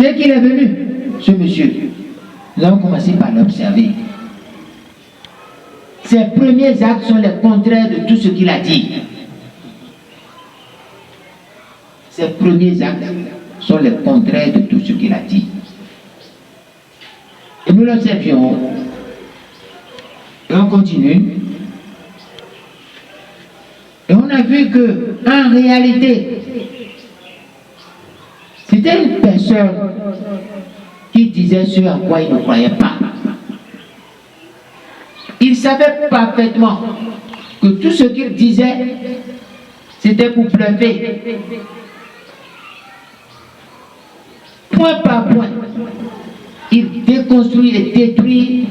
Dès qu'il est venu, ce monsieur, nous avons commencé par l'observer. Ses premiers actes sont les contraires de tout ce qu'il a dit. Ses premiers actes sont les contraires de tout ce qu'il a dit. Et nous l'observions. Et on continue. Et on a vu que, en réalité, c'était une personne qui disait ce à quoi il ne croyait pas. Il savait parfaitement que tout ce qu'il disait, c'était pour bluffer. Point par point, il déconstruit et détruit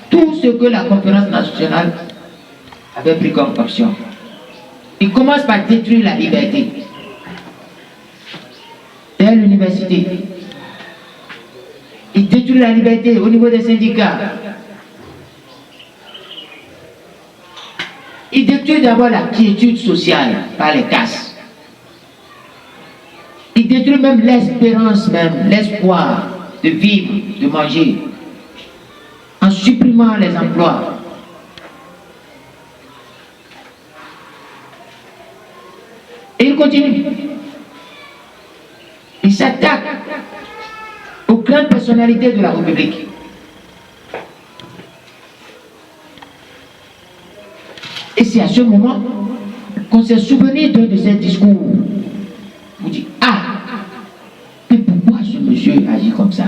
tout ce que la conférence nationale avait pris comme option. Il commence par détruire la liberté. Dès l'université, il détruit la liberté au niveau des syndicats. Il détruit d'abord la quiétude sociale par les casses. Il détruit même l'espérance, même l'espoir de vivre, de manger, en supprimant les emplois. Et il continue. Il s'attaque aux grandes personnalités de la République. Et c'est à ce moment qu'on s'est souvenu de ces discours. Vous dites, ah, mais pourquoi ce monsieur agit comme ça?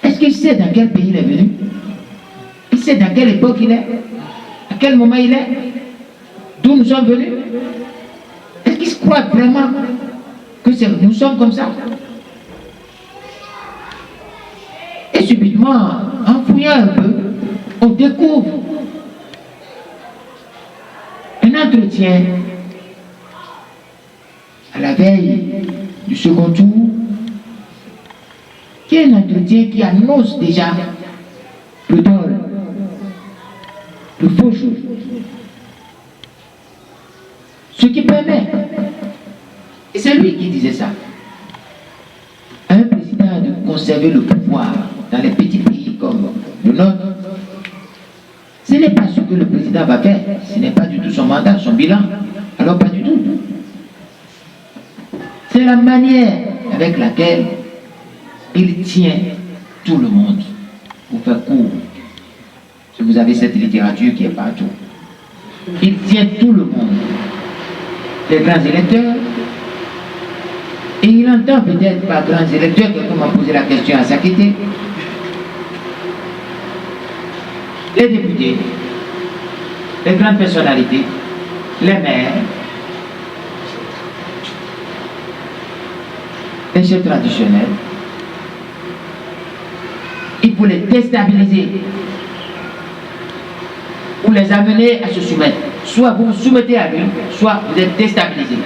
Est-ce qu'il sait dans quel pays il est venu? Il sait dans quelle époque il est? À quel moment il est? D'où nous sommes venus? Est-ce qu'il se croit vraiment que nous sommes comme ça? Et subitement, en fouillant un peu, on découvre un entretien à la veille du second tour, qui est un entretien qui annonce déjà le dol, le faux jour. Ce qui permet, et c'est lui qui disait ça, à un président de conserver le pouvoir dans les petits pays comme le nôtre. Ce n'est pas ce que le président va faire, ce n'est pas du tout son mandat, son bilan. Alors pas du tout. C'est la manière avec laquelle il tient tout le monde. Pour faire court, si vous avez cette littérature qui est partout, il tient tout le monde. Les grands électeurs, et il entend peut-être par grands électeurs, quelqu'un m'a posé la question à Sakité, les députés, les grandes personnalités, les maires, les chefs traditionnels. Il faut les déstabiliser ou les amener à se soumettre. Soit vous vous soumettez à lui, soit vous êtes déstabilisé.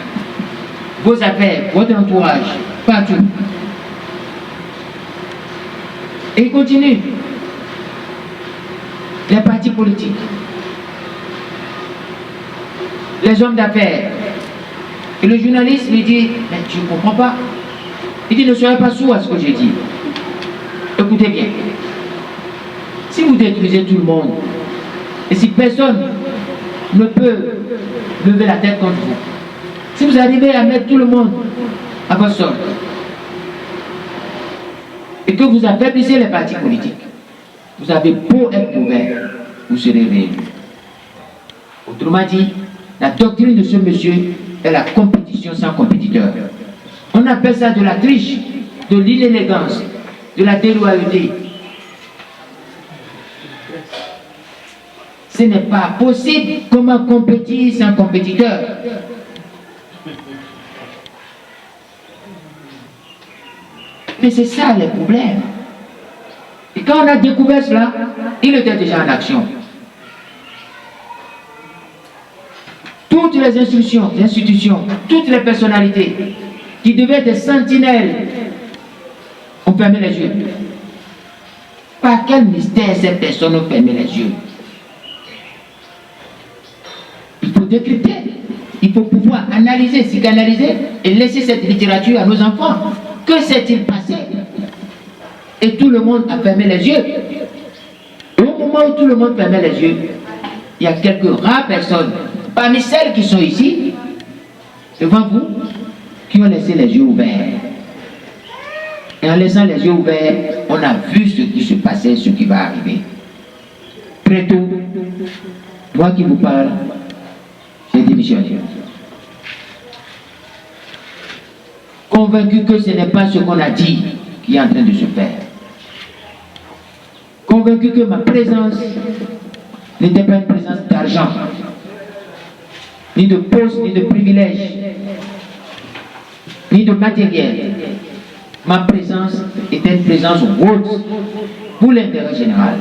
Vos affaires, votre entourage, partout. Et il continue. Les partis politiques, les hommes d'affaires. Et le journaliste lui dit, mais tu ne comprends pas. Il dit, ne soyez pas sourd à ce que j'ai dit. Écoutez bien. Si vous détruisez tout le monde, et si personne ne peut lever la tête contre vous, si vous arrivez à mettre tout le monde à votre solde, et que vous affaiblissez les partis politiques, vous avez beau être mauvais, vous serez réélu. Autrement dit, la doctrine de ce monsieur est la compétition sans compétiteur. On appelle ça de la triche, de l'inélégance, de la déloyauté. Ce n'est pas possible. Comment compétir sans compétiteur? Mais c'est ça le problème. Et quand on a découvert cela, il était déjà en action. Toutes les institutions, toutes les personnalités qui devaient être des sentinelles ont fermé les yeux. Par quel mystère ces personnes ont fermé les yeux? Il faut décrypter, il faut pouvoir analyser, psychanalyser et laisser cette littérature à nos enfants. Que s'est-il passé? Et tout le monde a fermé les yeux. Et au moment où tout le monde fermait les yeux, il y a quelques rares personnes, parmi celles qui sont ici, devant vous, qui ont laissé les yeux ouverts. Et en laissant les yeux ouverts, on a vu ce qui se passait, ce qui va arriver. Très tôt, moi qui vous parle, j'ai démissionné. Convaincu que ce n'est pas ce qu'on a dit qui est en train de se faire. Convaincu que ma présence n'était pas une présence d'argent, ni de poste, ni de privilège, ni de matériel. Ma présence était une présence haute pour l'intérêt général.